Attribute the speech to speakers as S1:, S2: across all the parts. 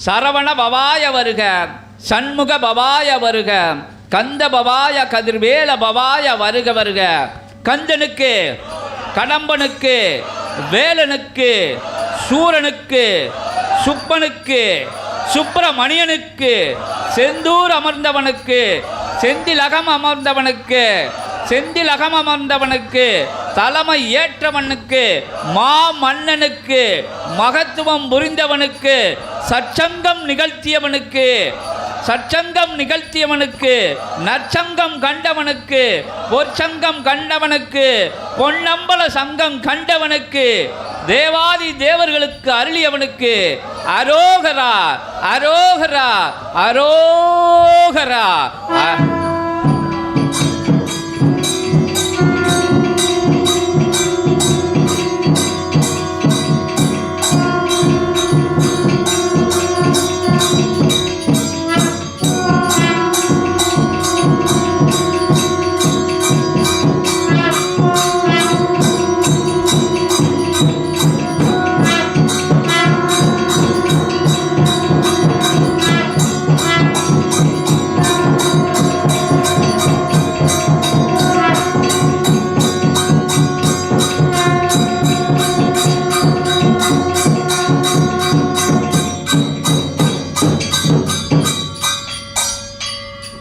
S1: சரவண பவாய வருக, சண்முக பவாய வருக, கந்த பவாய கதிர்வேல பவாய வருக வருக. கந்தனுக்கு, கடம்பனுக்கு, வேலனுக்கு, சூரனுக்கு, சுப்பனுக்கு, சுப்பிரமணியனுக்கு, செந்தூர் அமர்ந்தவனுக்கு, செந்திலகம் அமர்ந்தவனுக்கு, செந்திலகம் அமர்ந்தவனுக்கு, தலைமை ஏற்றவனுக்கு, மாமன்னனுக்கு, மகத்துவம் புரிந்தவனுக்கு, சச்சங்கம் நிகழ்த்தியவனுக்கு, சச்சங்கம் நிகழ்த்தியவனுக்கு, நற்சங்கம் கண்டவனுக்கு, பொற்சங்கம் கண்டவனுக்கு, பொன்னம்பல சங்கம் கண்டவனுக்கு, தேவாதி தேவர்களுக்கு அருளியவனுக்கு அரோகரா அரோகரா அரோகரா.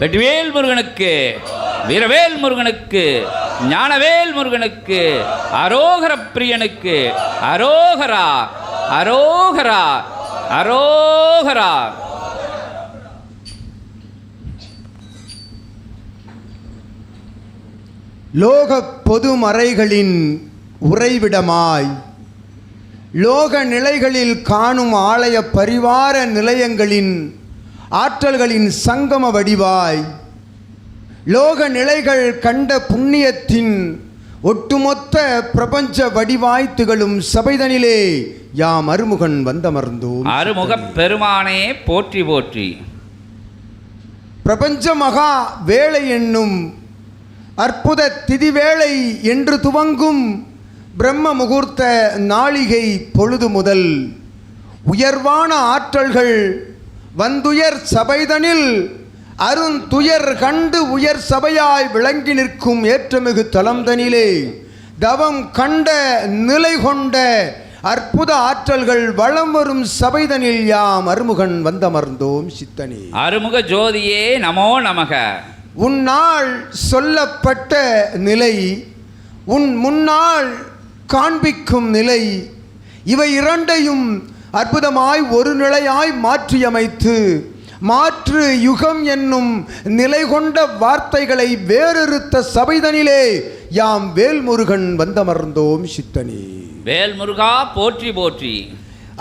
S1: வெற்றிவேல் முருகனுக்கு, வீரவேல் முருகனுக்கு, ஞானவேல் முருகனுக்கு, அரோகர பிரியனுக்கு அரோகரா அரோகரா அரோகரா.
S2: லோக பொதுமறைகளின் உறைவிடமாய், லோக நிலைகளில் காணும் ஆலய பரிவார நிலையங்களின் ஆற்றல்களின் சங்கம வடிவாய், லோக நிலைகள் கண்ட புண்ணியத்தின் ஒட்டுமொத்த பிரபஞ்ச வடிவாய் திகழும் சபைதனிலே யாம் அருமுகன் வந்தமர்ந்தோம்.
S1: அருமுகப் பெருமானே போற்றி போற்றி.
S2: பிரபஞ்ச மகா வேளை என்னும் அற்புத திதிவேளை என்று துவங்கும் பிரம்ம முகூர்த்த நாளிகை பொழுது முதல் உயர்வான ஆற்றல்கள் வந்துயர் சபைதனில் அருந்துயர் கண்டு உயர் சபையாய் விளங்கி நிற்கும் ஏற்றமிகு தலம்தனிலே தவம் கண்ட நிலை கொண்ட அற்புத ஆற்றல்கள் வளம் வரும் சபைதனில் யாம் அருமுகன் வந்தமர்ந்தோம் சித்தனே.
S1: அருமுக ஜோதியே நமோ நமக.
S2: உன்னால் சொல்லப்பட்ட நிலை, உன் முன்னால் காண்பிக்கும் நிலை, இவை இரண்டையும் அற்புதமாய் ஒரு நிலையாய் மாற்றியமைத்து மாற்று யுகம் என்னும் நிலை கொண்ட வார்த்தைகளை வேறறுத்த சபைதனிலே யாம் வேல்முருகன் வந்தமர்ந்தோம் சித்தனே.
S1: வேல்முருகா போற்றி போற்றி.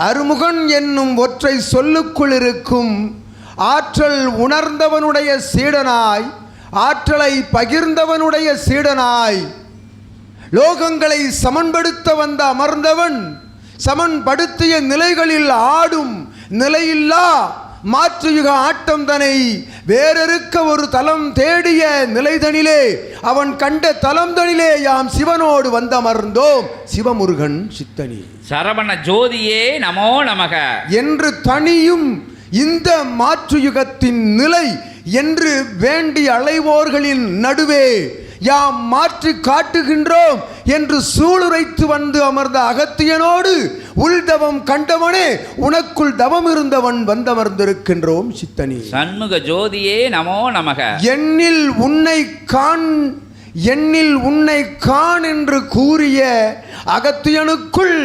S2: அருமுகன் என்னும் ஒற்றை சொல்லுக்குள் இருக்கும் ஆற்றல் உணர்ந்தவனுடைய சீடனாய், ஆற்றலை பகிர்ந்தவனுடைய சீடனாய், லோகங்களை சமன்படுத்த வந்த அமர்ந்தவன் சமன்படுத்திய நிலைகளில் ஆடும் நிலையில்லா மாற்றுயுக ஆட்டம் தனை வேறறுக்க ஒரு தலம் தேடிய நிலைதனிலே அவன் கண்ட தலம் தனிலே யாம் சிவனோடு வந்தமர்ந்தோம் சிவமுருகன் சித்தனி.
S1: சரவண ஜோதியே நமோ நமக
S2: என்று தனியும் இந்த மாற்றுயுகத்தின் நிலை என்று வேண்டி அலைவோர்களின் நடுவே யாம் மாற்றி காட்டுகின்றோம் என்று சூளுரைத்து வந்து அமர்ந்த அகத்தியனோடு உள்தவம் கண்டவனே உனக்குள் தவம் இருந்தவன் வந்தமர்ந்திருக்கின்றோம் சித்தனி.
S1: சண்முக ஜோதியே நமோ நமக.
S2: எண்ணில் உன்னை காண், எண்ணில் உன்னை காண் என்று கூறிய அகத்தியனுக்குள்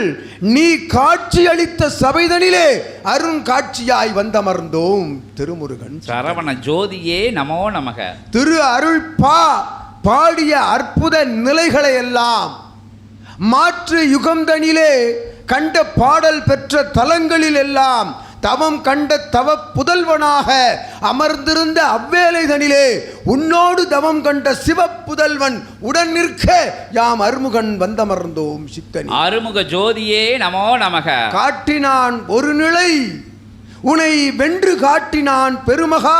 S2: நீ காட்சி அளித்த சபைதனிலே அருங்காட்சியாய் வந்தமர்ந்தோம் திருமுருகன்.
S1: சரவண ஜோதியே நமோ நமக.
S2: திரு அருள் பாடிய அற்புத நிலைகளை எல்லாம் மாற்று யுகந்தனிலே கண்ட பாடல் பெற்ற தலங்களில் எல்லாம் தவம் கண்ட தவ புதல்வனாக அமர்ந்திருந்த அவ்வேளைதனிலே உன்னோடு தவம் கண்ட சிவ புதல்வன் உடன் நிற்க யாம் அருமுகன் வந்தமர்ந்தோம் சித்தனி.
S1: அருமுக ஜோதியே நமோ நமக.
S2: காட்டினான் ஒரு நிலை உன்னை வென்று காட்டினான் பெருமகா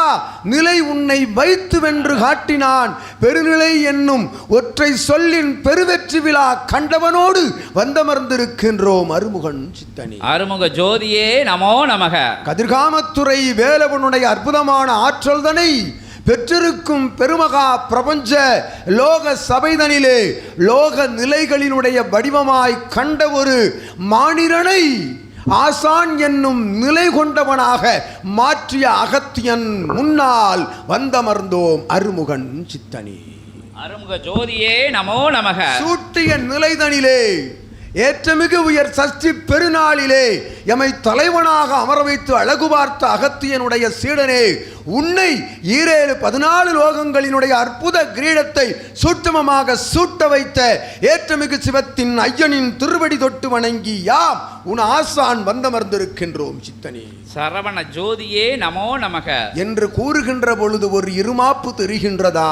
S2: நிலை உன்னை வைத்து வென்று காட்டினான் பெருநிலை என்னும் ஒற்றை சொல்லின் பெருவெற்றி விழா கண்டவனோடு வந்தமர்ந்திருக்கின்றோம் அருமுகன் சித்தனே.
S1: அருமுக ஜோதியே நமோ நமக.
S2: கதிர்காமத்துறை வேலவனுடைய அற்புதமான ஆற்றல்தனை பெற்றிருக்கும் பெருமகா பிரபஞ்ச லோக சபைதனிலே லோக நிலைகளினுடைய வடிவமாய் கண்ட ஒரு மானிடனை ஆசான் என்னும் நிலை கொண்டவனாக மாற்றிய அகத்தியன் முன்னால் வந்தமர்ந்தோம் அருமுகன் சித்தனே.
S1: அருமுக ஜோதியே நமோ நமக.
S2: சூட்டிய நிலைதனிலே ஏற்றமிகு உயர் சஷ்டி பெருநாளிலே எமை தலைவனாக அமர வைத்து அழகு பார்த்த அகத்தியனுடைய சீடனே, உன்னை 14 லோகங்களினுடைய அற்புத கிரீடத்தை சூட்சமமாக சூட்ட வைத்த ஏற்றமிகு சிவத்தின் ஐயனின் திருவடி தொட்டு வணங்கி யாம் உன் ஆசான் வந்தமர்ந்திருக்கின்றோம் சித்தனே.
S1: சரவண ஜோதியே நமோ நமக
S2: என்று கூறுகின்ற பொழுது ஒரு இருமாப்பு தெரிகின்றதா,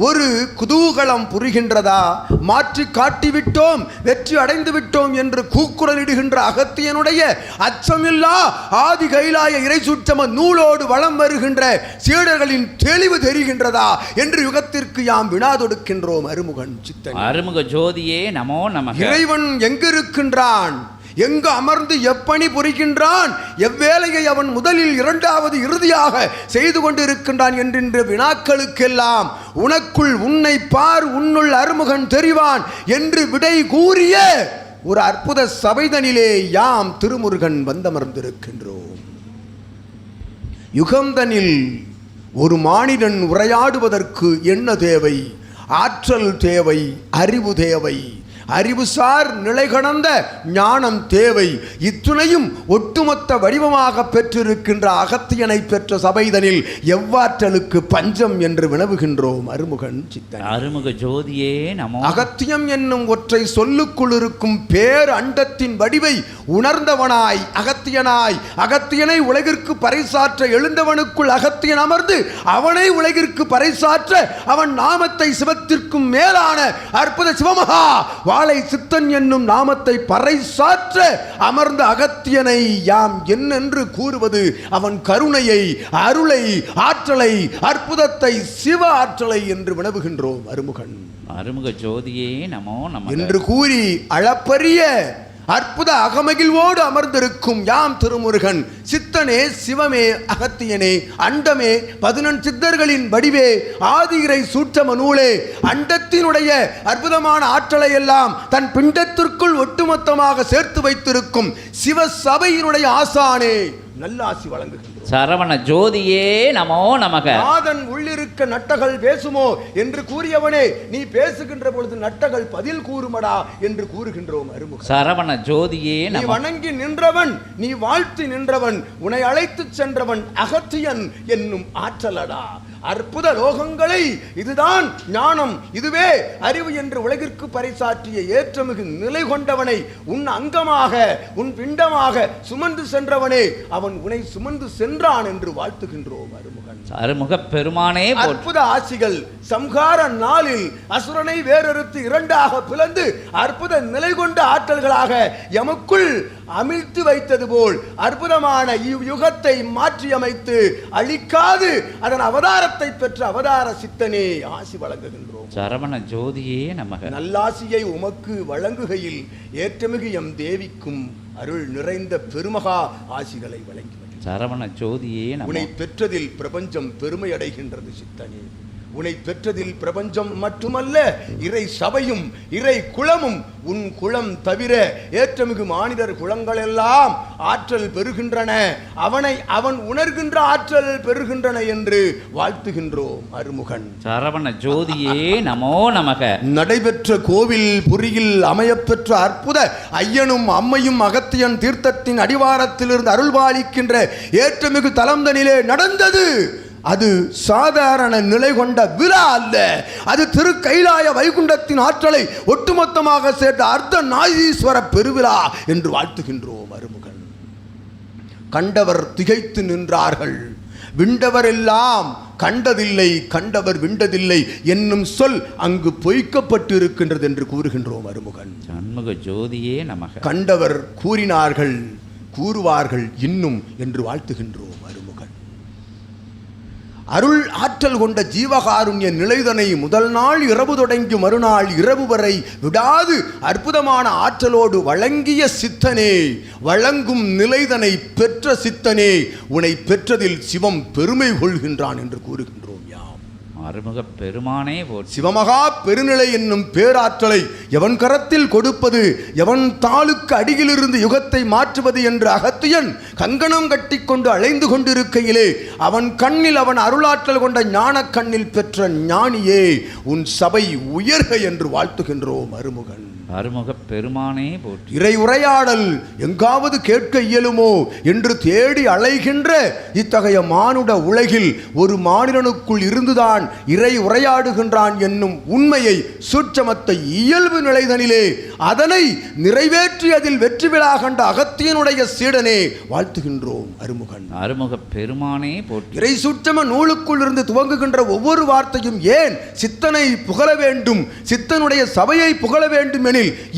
S2: ஒரு குதூகலம் புரிகின்றதா? மாற்றி காட்டிவிட்டோம், வெற்றி அடைந்து விட்டோம் என்று கூக்குரலிடுகின்ற அகத்தியனுடைய அச்சமில்லா ஆதி கைலாய இறை சுற்றம நூலோடு வளம் வருகின்ற சீடர்களின் தெளிவு தெரிகின்றதா என்று யுகத்திற்கு யாம் வினா தொடுக்கின்றோம் அருமுகன் சித்தனே.
S1: அருமுக ஜோதியே நமோ நமக.
S2: இறைவன் எங்கிருக்கின்றான், எங்கு அமர்ந்து எப்பணி புரிகின்றான், எவ்வேளையை அவன் முதலில் இரண்டாவது இறுதியாக செய்து கொண்டிருக்கின்றான் என்கின்ற வினாக்களுக்கெல்லாம் உனக்குள் உன்னை பார், உன்னுள் அருமுகன் தெரிவான் என்று விடை கூறிய ஒரு அற்புத சபைதனிலே யாம் திருமுருகன் வந்தமர்ந்திருக்கின்றோம். யுகந்தனில் ஒரு மானிடன் உரையாடுவதற்கு என்ன தேவை? ஆற்றல் தேவை, அறிவு தேவை, அறிவுசார் நிலை கடந்த ஞானம் தேவை. இத்துணையும் ஒட்டுமொத்த வடிவமாக பெற்றிருக்கின்ற அகத்தியனை பெற்ற சபைதனில் எவ்வாற்றலுக்கு பஞ்சம் என்று வினவுகின்றோம் அருமுகன் சித்தனே.
S1: அருமுக ஜோதியே நமோ.
S2: அகத்தியம் என்னும் ஒற்றை சொல்லுக்குள் இருக்கும் பேர் அண்டத்தின் வடிவை உணர்ந்தவனாய் அகத்தியனாய் அகத்தியனை உலகிற்கு பறைசாற்ற எழுந்தவனுக்குள் அகத்தியன் அமர்ந்து அவனை உலகிற்கு பறைசாற்ற அவன் நாமத்தை சிவத்திற்கும் மேலான அற்புத சிவமகா வாழை சித்தன் என்னும் நாமத்தை பறைசாற்ற அமர்ந்த அகத்தியனை யாம் என்னென்று கூறுவது? அவன் கருணையை, அருளை, ஆற்றலை, அற்புதத்தை, சிவ ஆற்றலை என்று வினவுகின்றோம் அருமுகன்.
S1: அருமுக ஜோதியே நமோ நமக
S2: என்று கூறி அளப்பரிய அற்புத அகமகிழ்வோடு அமர்ந்திருக்கும் யாம் திருமுருகன் சித்தனே, சிவமே, அகத்தியனே, அண்டமே, 14 சித்தர்களின் வடிவே, ஆதிரை சூட்சம நூலே, அண்டத்தினுடைய அற்புதமான ஆற்றலை எல்லாம் தன் பிண்டத்திற்குள் ஒட்டுமொத்தமாக சேர்த்து வைத்திருக்கும் சிவ சபையினுடைய ஆசானே, நல்லாசி வழங்குகின்றோம்.
S1: சரவண ஜோதியே நமோ நமக.
S2: நாதன் உள்ளிருக்க நட்டகள் பேசுமோ என்று கூறியவனே, நீ பேசுகின்ற பொழுது நட்டகள் பதில் கூறுமடா என்று கூறுகின்றோம் அருமுக.
S1: சரவண ஜோதியே
S2: நீ வணங்கி நின்றவன், நீ வாழ்த்தி நின்றவன், உன்னை அழைத்து சென்றவன் அகத்தியன் என்னும் ஆற்றலடா. அற்புத லோகங்களை இதுதான் ஞானம், இதுவே அறிவு என்று உலகிற்கு பறைசாற்றிய ஏற்றமிகு நிலை கொண்டவனை உன் அங்கமாக, உன் பிண்டமாக சுமந்து சென்றவனே, அவன் உன்னை சுமந்து சென்றான் என்று வாழ்த்துகின்றோம் அருமுகன்.
S1: அருமுக பெருமானே
S2: அற்புத ஆசிகள் சம்ஹார நாளில் அசுரனை வேறறுத்து இரண்டாக பிளந்து அற்புத நிலை கொண்ட ஆற்றல்களாக எமக்குள் அமிழ்த்து வைத்தது போல் அற்புதமான யுகத்தை மாற்றி அமைத்து அழிக்காது அதன் அவதாரத்தை பெற்ற அவதார சித்தனே, ஆசி வழங்குகின்றோம்.
S1: சரவண ஜோதியே நமக.
S2: நல்லாசியை உமக்கு வழங்குகையில் ஏற்றமிகு எம் தேவிக்கும் அருள் நிறைந்த பெருமகா ஆசிகளை வழங்கி
S1: சரவண ஜோதியே நமக.
S2: உன்னை பெற்றதில் பிரபஞ்சம் பெருமை அடைகின்றது சித்தனே. உன்னை பெற்றதில் பிரபஞ்சம் மட்டுமல்ல, இறை சபையும் இறை குலமும் உன் குலம் தவிர ஏற்றமிகு மானிடர் குலங்கள் எல்லாம் ஆற்றல் பெறுகின்றன, அவனை அவன் உணர்கின்ற ஆற்றல் பெறுகின்றன என்று வாழ்த்துகின்றோம் அருமுகன்.
S1: சரவண ஜோதியே நமோ நமக.
S2: நடைபெற்ற கோவில் புரியில் அமையப்பெற்ற அற்புத ஐயனும் அம்மையும் அகத்தியன் தீர்த்தத்தின் அடிவாரத்திலிருந்து அருள்பாலிக்கின்ற ஏற்றமிகு தலம்தனிலே நடந்தது. அது சாதாரண நிலை கொண்ட விழா அல்ல, அது திரு கைலாய வைகுண்டத்தின் ஆற்றலை ஒட்டுமொத்தமாக சேர்த்த அர்த்த நாதீஸ்வர பெருவிழா என்று வாழ்த்துகின்றோம் அருமுகன். கண்டவர் திகைத்து நின்றார்கள், விண்டவர் எல்லாம் கண்டதில்லை, கண்டவர் விண்டதில்லை என்னும் சொல் அங்கு பொய்க்கப்பட்டு இருக்கின்றது என்று கூறுகின்றோம் அருமுகன்.
S1: சண்முக ஜோதியே நமக.
S2: கண்டவர் கூறினார்கள், கூறுவார்கள் இன்னும் என்று வாழ்த்துகின்றோம் அருமுகன். அருள் ஆற்றல் கொண்ட ஜீவகாருண்ய நிலைதனை முதல் நாள் இரவு தொடங்கி மறுநாள் இரவு வரை விடாது அற்புதமான ஆற்றலோடு வழங்கிய சித்தனே, வழங்கும் நிலைதனை பெற்ற சித்தனே, உன்னை பெற்றதில் சிவம் பெருமை கொள்கின்றான் என்று கூறுகின்றோம்.
S1: அருமுக பெருமானே போற்றி.
S2: சிவமகா பெருநிலை என்னும் பேராற்றலை எவன் கரத்தில் கொடுப்பது, எவன் தாளுக்கு அடியிலிருந்து யுகத்தை மாற்றுவது என்று அகத்தியன் கங்கணம் கட்டி கொண்டு அலைந்து கொண்டிருக்கையிலே அவன் கண்ணில் அவன் அருளாற்றல் கொண்ட ஞான கண்ணில் பெற்ற ஞானியே, உன் சபை உயர்க என்று வாழ்த்துகின்றோம் அருமுகன்.
S1: அருமுக பெருமானே போற்றி.
S2: இறை உரையாடல் எங்காவது கேட்க இயலுமோ என்று தேடி அலைகின்ற இத்தகைய மானுட உலகில் ஒரு மானிடனுக்குள் இருந்துதான் இறை உரையாடுகின்றான் என்னும் உண்மையை, சூட்சமத்தை, இயல்பு நிலைதனிலே அதனை நிறைவேற்றி அதில் வெற்றி விழா கண்ட அகத்தியனுடைய சீடனே வாழ்த்துகின்றோம் அருமுகன்.
S1: அருமுக பெருமானே போற்றி.
S2: இறை சூட்சம நூலுக்குள் இருந்து துவங்குகின்ற ஒவ்வொரு வார்த்தையும் ஏன் சித்தனை புகழ வேண்டும், சித்தனுடைய சபையை புகழ வேண்டும் எனில்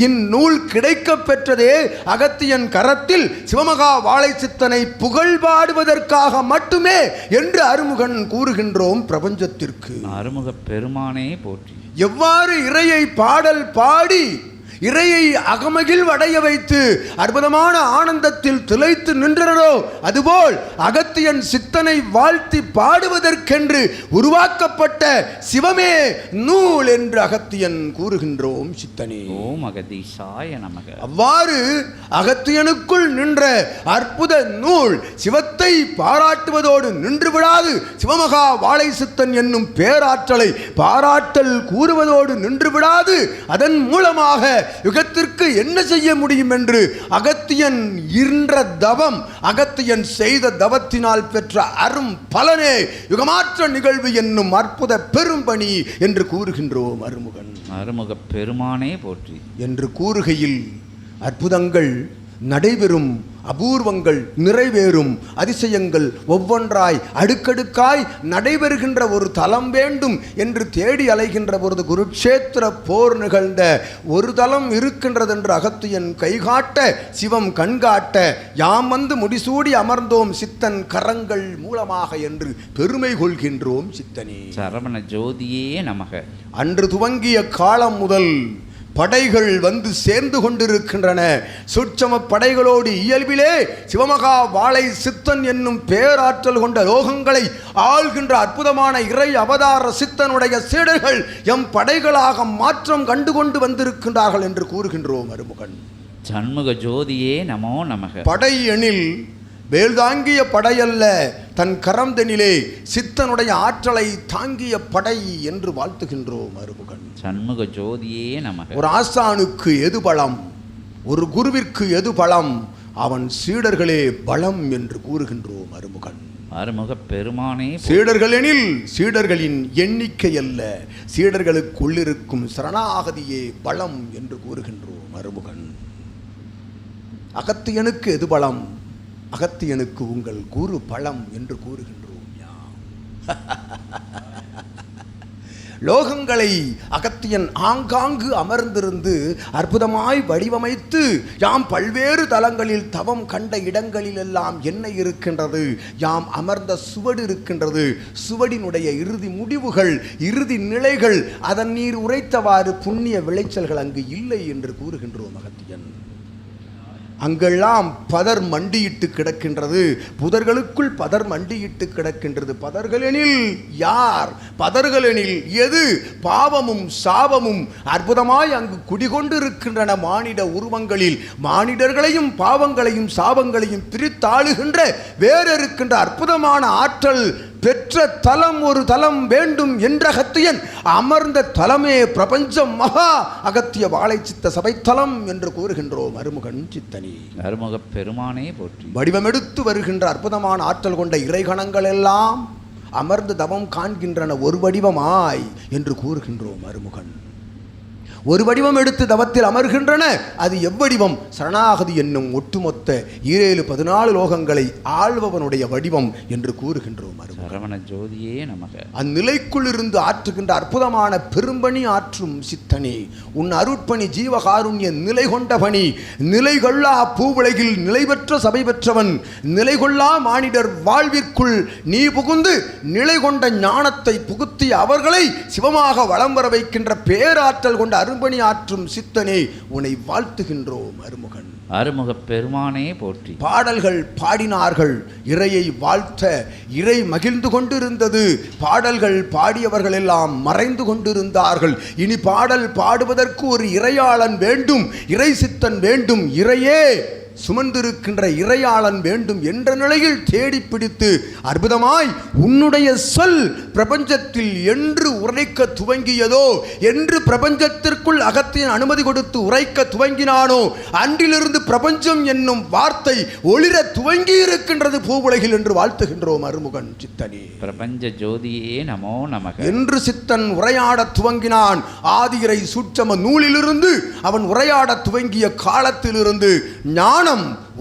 S2: இந்நூல் கிடைக்க பெற்றதே அகத்தியன் கரத்தில் சிவமகா வாழை சித்தனை புகழ் பாடுவதற்காக மட்டுமே என்று அருமுகன் கூறுகின்றோம் பிரபஞ்சத்திற்கு.
S1: அருமுக பெருமானே போற்றி.
S2: எவ்வாறு இறையை பாடல் பாடி இறையை அகமகிழ் அடைய வைத்து அற்புதமான ஆனந்தத்தில் திளைத்து நின்றனரோ அதுபோல் அகத்தியன் சித்தனை வாழ்த்தி பாடுவதற்கென்று உருவாக்கப்பட்ட சிவமே நூல் என்று அகத்தியன் கூறுகின்றோம் சித்தனே.
S1: ஓம் அகதீசாய நமக.
S2: அவ்வாறு அகத்தியனுக்குள் நின்ற அற்புத நூல் சிவத்தை பாராட்டுவதோடு நின்று விடாது சிவமகா வாழை சித்தன் என்னும் பேராற்றலை பாராட்டல் கூறுவதோடு நின்று விடாது அதன் மூலமாக யுகத்திற்கு என்ன செய்ய முடியும் என்று அகத்தியன் இன்ற தவம், அகத்தியன் செய்த தவத்தினால் பெற்ற அரும் பலனே யுகமாற்ற நிகழ்வு என்னும் அற்புத பெரும்பணி என்று கூறுகின்றோம் அருமுகன்.
S1: அருமுக பெருமானே போற்றி
S2: என்று கூறுகையில் அற்புதங்கள் நடைபெறும், அபூர்வங்கள் நிறைவேறும், அதிசயங்கள் ஒவ்வொன்றாய் அடுக்கடுக்காய் நடைபெறுகின்ற ஒரு தலம் வேண்டும் என்று தேடி அலைகின்ற பொழுது குருட்சேத்திர போர் நிகழ்ந்த ஒரு தலம் இருக்கின்றது என்று அகத்தியன் கைகாட்ட, சிவம் கண்காட்ட, யாம் வந்து முடிசூடி அமர்ந்தோம் சித்தன் கரங்கள் மூலமாக என்று பெருமை கொள்கின்றோம் சித்தனே.
S1: சரவண ஜோதியே நமக.
S2: அன்று துவங்கிய காலம் முதல் படைகள் வந்து சேர்ந்து கொண்டிருக்கின்றன. சூட்சம படைகளோடு இயல்பிலே சிவமகா வாழை சித்தன் என்னும் பேராற்றல் கொண்ட லோகங்களை ஆள்கின்ற அற்புதமான இறை அவதார சித்தனுடைய சீடர்கள் எம் படைகளாக மாற்றம் கண்டுகொண்டு வந்திருக்கின்றார்கள் என்று கூறுகின்றோம் அருமுகன்.
S1: சண்முக ஜோதியே நமோ நமக.
S2: படை எனில் வேல் தாங்கிய படையல்ல, தன் கரந்தனிலே சித்தனுடைய ஆற்றலை தாங்கிய படை என்று வாழ்த்துகின்றோம் அருமுகன்.
S1: சண்முக ஜோதியே நமக.
S2: ஒரு ஆசானுக்கு எது பலம், ஒரு குருவிற்கு எது பலம், அவன் சீடர்களே பலம் என்று கூறுகின்றோம் அருமுகன்.
S1: அருமுக பெருமானே.
S2: சீடர்கள் எனில் சீடர்களின் எண்ணிக்கை அல்ல, சீடர்களுக்குள்ளிருக்கும் சரணாகதியே பலம் என்று கூறுகின்றோம் அருமுகன். அகத்தியனுக்கு எது பலம், அகத்தியனுக்கு உங்கள் குரு பலம் என்று கூறுகின்றோம் யாம். லோகங்களை அகத்தியன் ஆங்காங்கு அமர்ந்திருந்து அற்புதமாய் வடிவமைத்து யாம் பல்வேறு தலங்களில் தவம் கண்ட இடங்களிலெல்லாம் என்ன இருக்கின்றது, யாம் அமர்ந்த சுவடு இருக்கின்றது, சுவடினுடைய இறுதி முடிவுகள், இறுதி நிலைகள், அதன் நீர் உரைத்தவாறு புண்ணிய விளைச்சல்கள் அங்கு இல்லை என்று கூறுகின்றோம் அகத்தியன். அங்கெல்லாம் பதர் மண்டியிட்டு கிடக்கின்றது, புதர்களுக்குள் பதர் மண்டியிட்டு கிடக்கின்றது. பதர்களெனில் யார், பதர்களெனில் எது, பாவமும் சாபமும் அற்புதமாய் அங்கு குடிகொண்டிருக்கின்றன. மானிட உருவங்களில் மானிடர்களையும் பாவங்களையும் சாபங்களையும் பிரித்தாளுகின்ற வேறிருக்கின்ற அற்புதமான ஆற்றல் பெற்ற தலம் ஒரு தலம் வேண்டும் என்ற அகத்தியன் அமர்ந்த தலமே பிரபஞ்சம் மகா அகத்திய வாழை சித்த சபைத்தலம் என்று கூறுகின்றோம் அருமுகன் சித்தனி.
S1: அருமுக பெருமானே போற்றி.
S2: வடிவமெடுத்து வருகின்ற அற்புதமான ஆற்றல் கொண்ட இறைகணங்கள் எல்லாம் அமர்ந்து தவம் காண்கின்றன ஒரு வடிவமாய் என்று கூறுகின்றோம் அருமுகன். ஒரு வடிவம் எடுத்து தவத்தில் அமர்கின்றன. அது எவ்வடிவம்? சரணாகதி என்னும் ஒட்டுமொத்த 7-14 லோகங்களை ஆள்பவனுடைய வடிவம் என்று கூறுகின்றோம்.
S1: சரவண ஜோதியே நமக.
S2: அந்நிலைக்குள் இருந்து ஆற்றுகின்ற அற்புதமான பெரும்பணி ஆற்றும் சித்தனே, உன் அருட்பணி ஜீவகாருண்ய நிலை கொண்ட பணி. நிலை கொள்ளா பூவுலகில் நிலை பெற்ற சபை பெற்றவன், நிலை கொள்ளா மானிடர் வாழ்விற்குள் நீ புகுந்து நிலை கொண்ட ஞானத்தை புகுத்தி அவர்களை சிவமாக வலம் வர வைக்கின்ற பேராற்றல் கொண்ட அரும்பணி ஆற்றும் சித்தனே, உன்னை வாழ்த்துகின்றோம் அருமுகன்.
S1: அருமுக பெருமானே போற்றி.
S2: பாடல்கள் பாடினார்கள், இறையை வாழ்த்த. இறை மகிழ்ந்து கொண்டிருந்தது. பாடல்கள் பாடியவர்கள் எல்லாம் மறைந்து கொண்டிருந்தார்கள். இனி பாடல் பாடுவதற்கு ஒரு இறையாளன் வேண்டும், இறை சித்தன் வேண்டும், இறையே சுமந்திருக்கின்ற இறையாளன் வேண்டும் என்ற நிலையில் தேடி பிடித்து அற்புதமாய் உன்னுடைய சொல் பிரபஞ்சத்தில் என்று உரைக்க துவங்கியதோ, என்று பிரபஞ்சத்திற்குள் அகத்தியன் அனுமதி கொடுத்து உரைக்க துவங்கினானோ, அன்றிலிருந்து பிரபஞ்சம் என்னும் வார்த்தை ஒளிர துவங்கி இருக்கின்றது பூவுலகில் என்று வாழ்த்துகின்றோம் அருமுகன் சித்தனே.
S1: பிரபஞ்ச ஜோதியே நமோ நமக
S2: என்று சித்தன் உரையாட துவங்கினான். ஆதியிறை சூட்சம நூலிலிருந்து அவன் உரையாட துவங்கிய காலத்திலிருந்து ஞான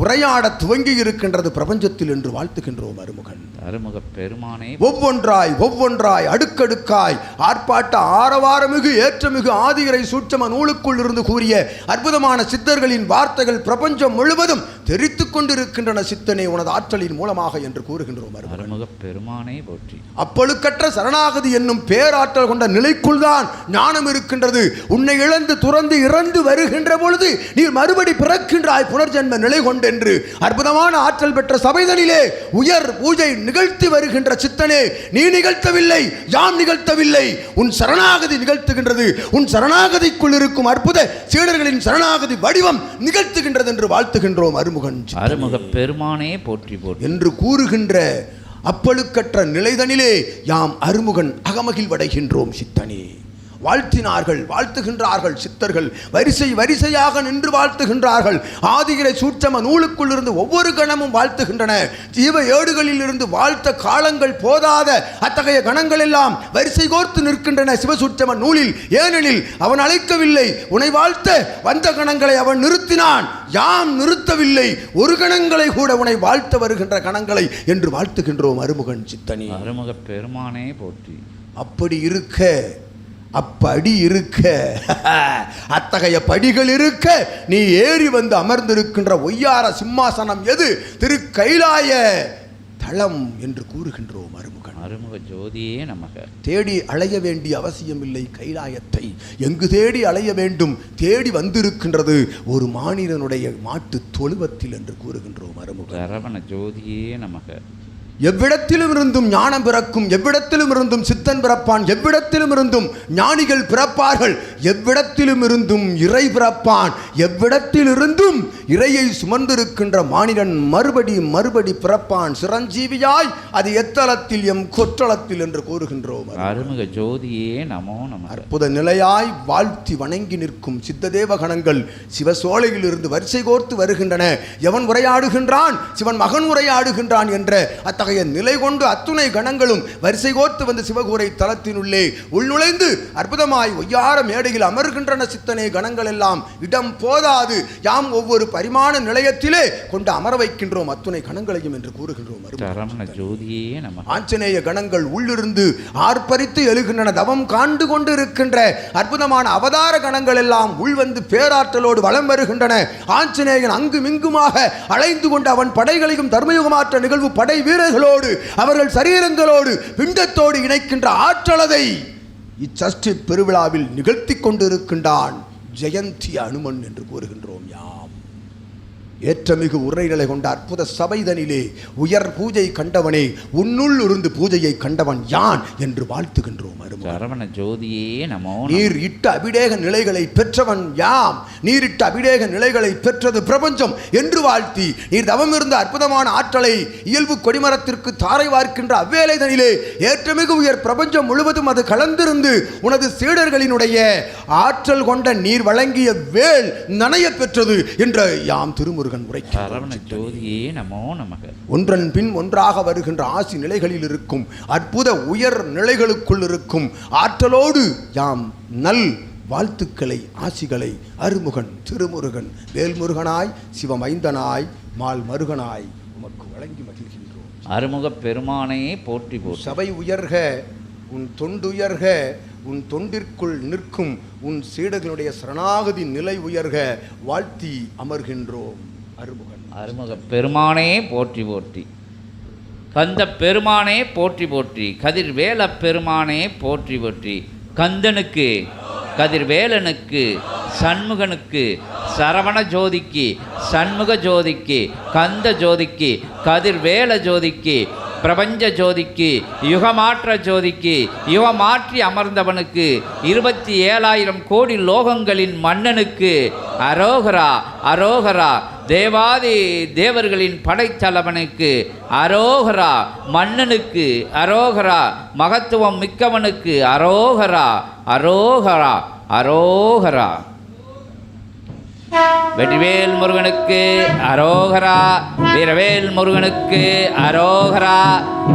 S2: உரையாட துவங்கி இருக்கின்றது பிரபஞ்சத்தில் என்று வாழ்த்துகின்றோம் அருமுகன்.
S1: அருமுக பெருமானே
S2: ஒவ்வொன்றாய் ஒவ்வொன்றாய் அடுக்கடுக்காய் ஆர்ப்பாட்ட ஆரவாரமிகு ஏற்றமிகு ஆதியிறை சூட்சம நூலுக்குள் இருந்து கூறிய அற்புதமான சித்தர்களின் வார்த்தைகள் பிரபஞ்சம் முழுவதும் தெரித்துக் கொண்டிருக்கின்றன சித்தனே உனது ஆற்றலின் மூலமாக என்று கூறுகின்றோம்
S1: அருமுக பெருமானே போற்றி.
S2: அப்பழுக்கற்ற சரணாகதி என்னும் பேராற்றல் கொண்ட நிலைக்குள் தான் ஞானம் இருக்கின்றது. உன்னை இழந்து துறந்து இறந்து வருகின்ற பொழுது நீ மறுபடி பிறக்கின்றாய் புனர்ஜென்ம நிலை கொண்டென்று அற்புதமான ஆற்றல் பெற்ற சபைதனிலே உயர் பூஜை நிகழ்த்தி வருகின்ற சித்தனே, நீ நிகழ்த்தவில்லை, யாம் நிகழ்த்தவில்லை, உன் சரணாகதி நிகழ்த்துகின்றது. உன் சரணாகதிக்குள் இருக்கும் அற்புத சீடர்களின் சரணாகதி வடிவம் நிகழ்த்துகின்றது என்று வாழ்த்துகின்றோம் அருமுகன்.
S1: அருமுக பெருமானே போற்றி போற்றி
S2: என்று கூறுகின்ற அப்பழுக்கற்ற நிலைதனிலே யாம் அருமுகன் அகமகிழ்வடைகின்றோம் சித்தனே. வாழ்த்தினார்கள், வாழ்த்துகின்றார்கள் சித்தர்கள். வரிசை வரிசையாக நின்று வாழ்த்துகின்றார்கள். ஆதியிறை சூட்சம நூலுக்குள் இருந்து ஒவ்வொரு கணமும் வாழ்த்துகின்றன. ஜீவ ஏடுகளில் இருந்து வாழ்த்த காலங்கள் போதாத அத்தகைய கணங்கள் எல்லாம் வரிசை கோர்த்து நிற்கின்றன சிவசூட்சம நூலில். ஏனெனில் அவன் அழைக்கவில்லை, உன்னை வாழ்த்த வந்த கணங்களை அவன் நிறுத்தினான். யாம் நிறுத்தவில்லை, ஒரு கணங்களை கூட உன்னை வாழ்த்த வருகின்ற கணங்களை என்று வாழ்த்துகின்றோம் அருமுகன் சித்தனே.
S1: அருமுக பெருமானே போற்றி.
S2: அப்படி இருக்க, அப்படி இருக்க, அத்தகைய படிகள் இருக்க நீ ஏறி வந்து அமர்ந்திருக்கின்ற ஒய்யார சிம்மாசனம் எது? திரு கைலாய தளம் என்று கூறுகின்றோம் அருமுகன்.
S1: அருமுக ஜோதியே நமக.
S2: தேடி அலைய வேண்டிய அவசியமில்லை கைலாயத்தை. எங்கு தேடி அலைய வேண்டும்? தேடி வந்திருக்கின்றது ஒரு மானிடனுடைய மாட்டு தொழுவத்தில் என்று கூறுகின்றோம் அருமுகன்.
S1: சரவண ஜோதியே நமக.
S2: எவ்விடத்திலும் இருந்தும் ஞானம் பிறக்கும், எவ்விடத்திலும் இருந்தும் சித்தன் பிறப்பான், எவ்விடத்திலும் இருந்தும் ஞானிகள் பிறப்பார்கள், எவ்விடத்திலும் இருந்தும் இறை பிறப்பான், எவ்விடத்திலிருந்தும் இறையை சுமந்திருக்கின்ற மானிடன் மறுபடி பிறப்பான் சிரஞ்சீவியாய். அது எத்தலத்தில் எம் கொற்றலத்தில் என்று கூறுகின்றோம்.
S1: அருமுக ஜோதியே நமோ நமக.
S2: அற்புத நிலையாய் வாழ்த்தி வணங்கி நிற்கும் சித்ததேவ கணங்கள் சிவசோலையில் இருந்து வரிசை கோர்த்து வருகின்றன. எவன் உரையாடுகின்றான்? சிவன் மகன் உரையாடுகின்றான் என்ற அத்தகைய நிலை கொண்டு அத்துணை கணங்களும் வரிசை கோர்த்து வந்து சிவகூரை தலத்தினுள்ளே உள்நுழைந்து அற்புதமாய் ஒய்யார மேடையில் அமர்கின்றன சித்தனே. கணங்கள் எல்லாம் இடம் போதாது, யாம் ஒவ்வொரு பரிமாண நிலையத்திலே கொண்டு அமர வைக்கின்றோம் அத்துணை கணங்களையும் என்று கூறுகின்றோம். ஆஞ்சநேய கணங்கள் உள்ளிருந்து ஆர்ப்பரித்து எழுகின்றன. தவம் காண்டு கொண்டு இருக்கின்ற அற்புதமான அவதார கணங்கள் எல்லாம் உள்வந்து பேராற்றலோடு வலம் வருகின்றன. ஆஞ்சநேயன் அங்கும் இங்குமாக அலைந்து கொண்டு அவன் படைகளையும் தர்மயுகமாற்ற நிகழ்வு படை வீரர்களோடு அவர்கள் சரீரங்களோடு பிண்டத்தோடு இணைக்கின்ற ஆற்றலதை இச்சஷ்டி பெருவிழாவில் நிகழ்த்தி கொண்டிருக்கின்றான் ஜெயந்தி அனுமன் என்று கூறுகின்றோம். யாம் ஏற்றமிகு உரைநிலை கொண்ட அற்புத சபைதனிலே உயர் பூஜை கண்டவனே, உன்னுள் இருந்து பூஜையை கண்டவன் யான் என்று வாழ்த்துகின்றோம்.
S1: சரவண ஜோதியே நமோ.
S2: நீர் இட்ட அபிடேக நிலைகளை பெற்றவன் யாம், நீரிட்ட அபிடேக நிலைகளை பெற்றது பிரபஞ்சம் என்று வாழ்த்தி, நீர் தவம் இருந்த அற்புதமான ஆற்றலை இயல்பு கொடிமரத்திற்கு தாரை வார்க்கின்ற அவ்வேளைதனிலே ஏற்றமிகு உயர் பிரபஞ்சம் முழுவதும் அது கலந்திருந்து உனது சீடர்களினுடைய ஆற்றல் கொண்ட நீர் வழங்கிய வேள் நனைய பெற்றது என்ற யாம் திருமுருகன் ஒன்றன் பின் ஒன்றாக வருகின்ற ஆசி நிலைகளில் இருக்கும் அற்புத உயர் நிலைகளுக்குள் இருக்கும் ஆற்றலோடு யாம் நல் வாழ்த்துக்களை ஆசிகளை அருமுகன் திருமுருகன் வேல்முருகனாய் சிவமைந்தனாய் மால் மருகனாய் உமக்கு வழங்கி மகிழ்கின்றோம்.
S1: அருமுகப் பெருமானே போற்றி போற்றி.
S2: சபை உயர்க, உன் தொண்டுயர்க, உன் தொண்டிற்குள் நிற்கும் உன் சீடர்களுடைய சரணாகதி நிலை உயர்க வாழ்த்தி அமர்கின்றோம். அருமுகன்
S1: அருமுகப் பெருமானே போற்றி போற்றி. கந்த பெருமானே போற்றி போற்றி. கதிர்வேல பெருமானே போற்றி போற்றி. கந்தனுக்கு, கதிர்வேலனுக்கு, சண்முகனுக்கு, சரவண ஜோதிக்கு, சண்முக ஜோதிக்கு, கந்த ஜோதிக்கு, கதிர்வேல ஜோதிக்கு, பிரபஞ்ச ஜோதிக்கு, யுகமாற்ற ஜோதிக்கு, யுகமாற்றி அமர்ந்தவனுக்கு, 27,000 கோடி லோகங்களின் மன்னனுக்கு அரோகரா அரோகரா. தேவாதி தேவர்களின் படைத்தலைவனுக்கு அரோகரா. மன்னனுக்கு அரோகரா. மகத்துவம் மிக்கவனுக்கு அரோகரா அரோகரா அரோகரா. வெற்றிவேல் முருகனுக்கு அரோகரா. வீரவேல் முருகனுக்கு அரோகரா.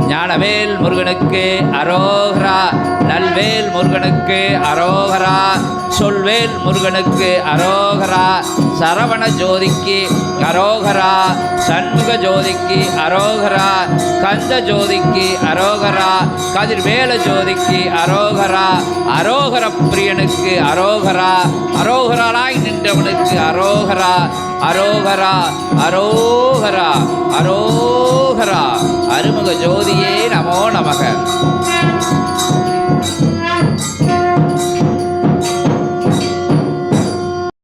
S1: ஞானவேல் முருகனுக்கு அரோகரா. நல்வேல் முருகனுக்கு அரோகரா. சொல்வேல் முருகனுக்கு அரோகரா. சரவண ஜோதிக்கு அரோகரா. சண்முக ஜோதிக்கு அரோகரா. கந்த ஜோதிக்கு அரோகரா. கதிர்வேல ஜோதிக்கு அரோகரா. அரோகர பிரியனுக்கு அரோகரா. அரோகராய் நின்றவனுக்கு அரோகரா அரோகரா அரோகரா அரோகரா. அருமுக ஜோதியே நமோ நமக.